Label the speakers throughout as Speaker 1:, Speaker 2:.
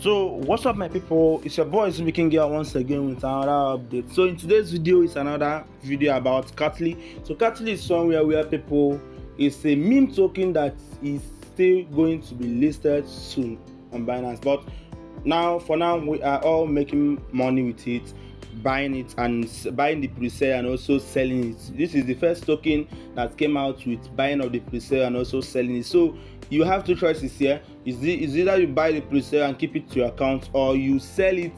Speaker 1: So what's up my people, it's your boy speaking here once again with another update. So in today's video is another video about Catly. So Catly is somewhere where people, it's a meme token that is still going to be listed soon on Binance, but for now we are all making money with it, buying it and buying the pre-sale and also selling it. This is the first token that came out with buying of the pre-sale and also selling it. So you have two choices here. Is either you buy the pre-sale and keep it to your account, or you sell it,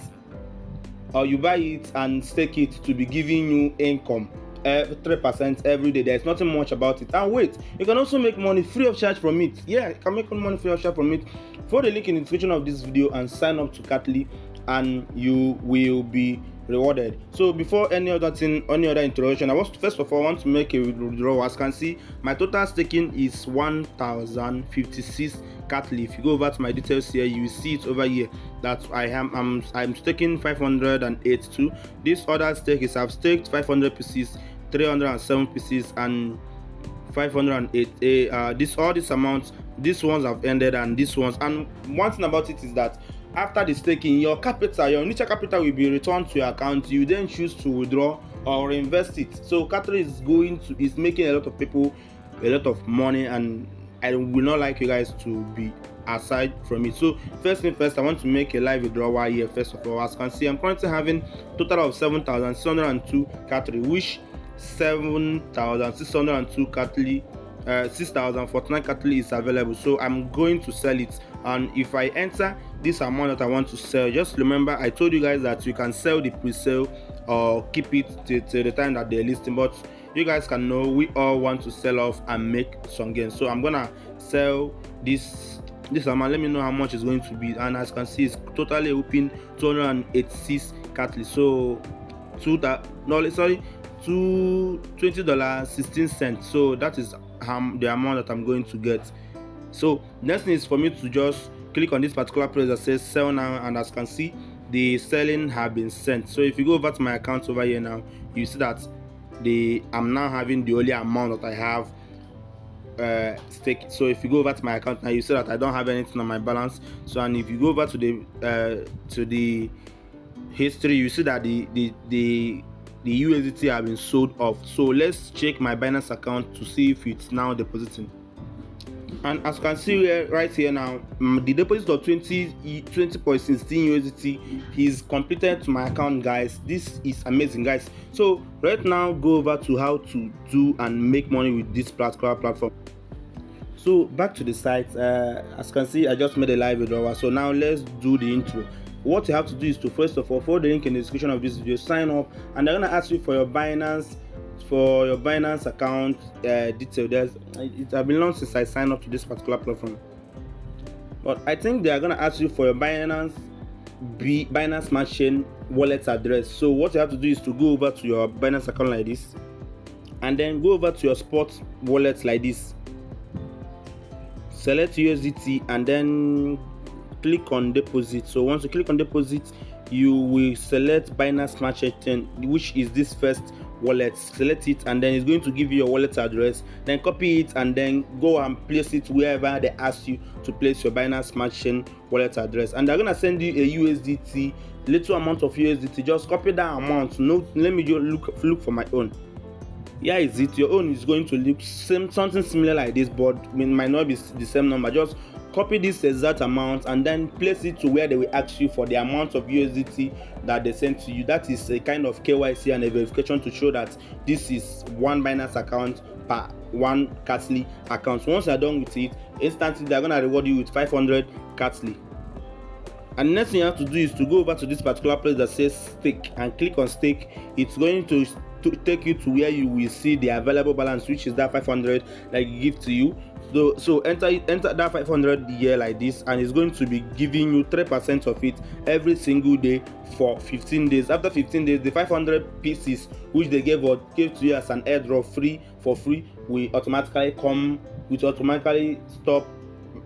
Speaker 1: or you buy it and stake it to be giving you income 3% every day. There's nothing much about it. And wait, you can also make money free of charge from it. Yeah, you can make money free of charge from it. Follow the link in the description of this video and sign up to Catly, and you will be rewarded. So before any other introduction, I first of all want to make a withdrawal. As you can see, my total staking is 1056 Catly. If you go over to my details here, you will see it over here that I'm staking 582. This other stake is I've staked 500 pieces, 307 pieces, and 508. All these amounts, these ones have ended, and these ones. And one thing about it is that after the staking, your initial capital will be returned to your account. You then choose to withdraw or invest it. So Catly is making a lot of people a lot of money, and I will not like you guys to be aside from it. So first thing first, I want to make a live withdrawal here. First of all, as you can see, I'm currently having total of 7,602 Catly, which 7,602 Catly, 6,049 Catly is available. So I'm going to sell it, and if I enter this amount that I want to sell, just remember I told you guys that you can sell the pre-sale or keep it till the time that they're listing, but you guys can know we all want to sell off and make some gains. So I'm gonna sell this amount. Let me know how much it's going to be, and as you can see, it's totally open 286 Catly. So $220.16. So that is the amount that I'm going to get. So next thing is for me to just click on this particular place that says sell now, and as you can see, the selling have been sent. So if you go over to my account over here now, you see that I'm now having the only amount that I have stake. So if you go over to my account now, you see that I don't have anything on my balance. So, and if you go over to the history, you see that the USDT have been sold off. So let's check my Binance account to see if it's now depositing. And as you can see right here now, the deposit of 20.16 USDT is completed to my account, guys. This is amazing, guys. So right now, go over to how to do and make money with this particular platform. So back to the site, as you can see, I just made a live withdrawal. So now let's do the intro. What you have to do is to first of all follow the link in the description of this video, sign up, and they're gonna ask you for your Binance account detail. It has been long since I signed up to this particular platform, but I think they are gonna ask you for your Binance Smart Chain wallet address. So what you have to do is to go over to your Binance account like this, and then go over to your spot wallet like this, select USDT, and then click on deposit. So once you click on deposit, you will select Binance Smart Chain, which is this first wallet. Select it, and then it's going to give you your wallet address. Then copy it and then go and place it wherever they ask you to place your Binance Smart Chain wallet address, and they're gonna send you a USDT, little amount of USDT. Just copy that amount. No, let me just look for my own. Here is it. Your own is going to look something similar like this, but it might not be the same number. Just copy this exact amount and then place it to where they will ask you for the amount of USDT that they sent to you. That is a kind of KYC and a verification to show that this is one Binance account per one Catly account. Once you're done with it, instantly they're gonna reward you with 500 Catly. And the next thing you have to do is to go over to this particular place that says stake and click on stake. It's going to take you to where you will see the available balance, which is that 500 that you give to you. So enter that 500 here like this, and it's going to be giving you 3% of it every single day for 15 days. After 15 days, the 500 pieces which they gave to you as an airdrop for free will automatically stop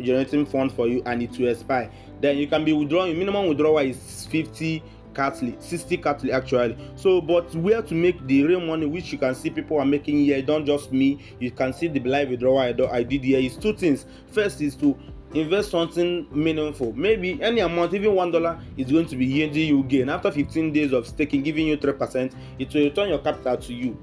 Speaker 1: generating funds for you, and it will expire. Then you can be withdrawing. Minimum withdrawal is 50 Catly, 60 Catly actually. So but where to make the real money, which you can see people are making here, don't just me, you can see the live withdrawal I did here, is two things. First is to invest something meaningful. Maybe any amount, even $1 is going to be yielding you gain. After 15 days of staking, giving you 3%, it will return your capital to you.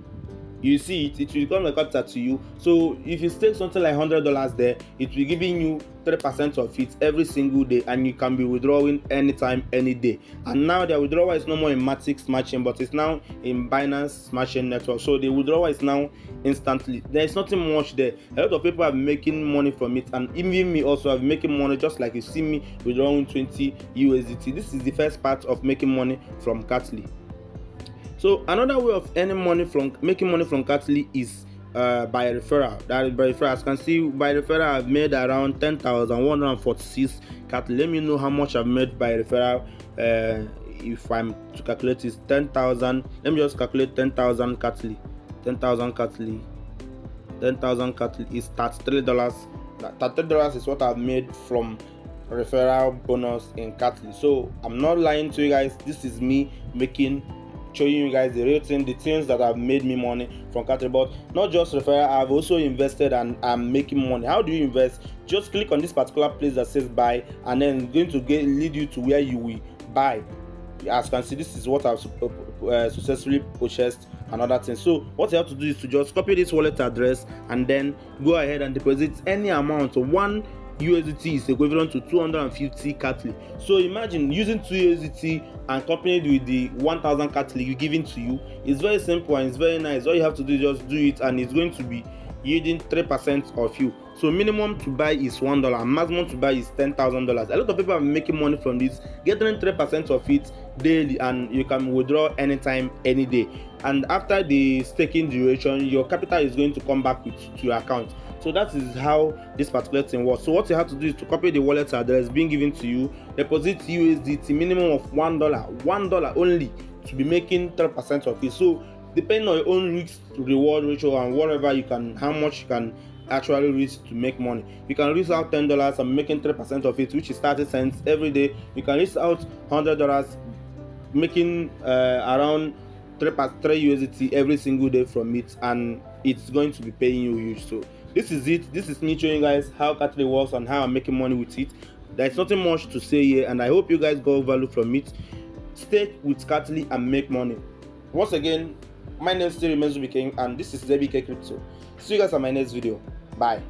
Speaker 1: You see it will become a capital to you. So if you stake something like $100 there, it will be giving you 3% of it every single day, and you can be withdrawing anytime, any day. And now the withdrawal is no more in Matic Smart Chain, but it's now in Binance Smart Chain network. So the withdrawal is now instantly. There is nothing much there. A lot of people are making money from it, and even me also have making money, just like you see me withdrawing 20 USDT. This is the first part of making money from Catly. So another way of making money from Catly is by referral. That is by referral. As you can see, by referral I've made around 10,146 Catly. Let me know how much I've made by referral. If I'm to calculate is 10,000. Let me just calculate 10,000 Catly. 10,000 Catly. 10,000 Catly is $33. $33 is what I've made from referral bonus in Catly. So I'm not lying to you guys. This is me showing you guys the real thing, the things that have made me money from Catly. But not just referral, I've also invested and I'm making money. How do you invest? Just click on this particular place that says buy, and then it's going to lead you to where you will buy. As you can see, this is what I've successfully purchased and other things. So what you have to do is to just copy this wallet address and then go ahead and deposit any amount. So one USDT is equivalent to 250 Catly. So imagine using 2 USDT and accompanied with the 1000 Catly given to you. It's very simple and it's very nice. All you have to do is just do it, and it's going to be yielding 3% of you. So minimum to buy is $1 and maximum to buy is $10,000. A lot of people are making money from this, getting 3% of it daily, and you can withdraw anytime, any day. And after the staking duration, your capital is going to come back to your account. So that is how this particular thing works. So what you have to do is to copy the wallet address being given to you, deposit USDT minimum of $1 only, to be making 3% of it. So depending on your own risk reward ratio and whatever you can, how much you can actually risk to make money. You can risk out $10 and making 3% of it, which is 30 cents every day. You can risk out $100, making around 3 USDT every single day from it, and it's going to be paying you huge. So this is it. This is me showing you guys how Catly works and how I'm making money with it. There's nothing much to say here, and I hope you guys got value from it. Stay with Catly and make money. Once again, my name still remains BK, and this is ZBK Crypto. See you guys on my next video. Bye.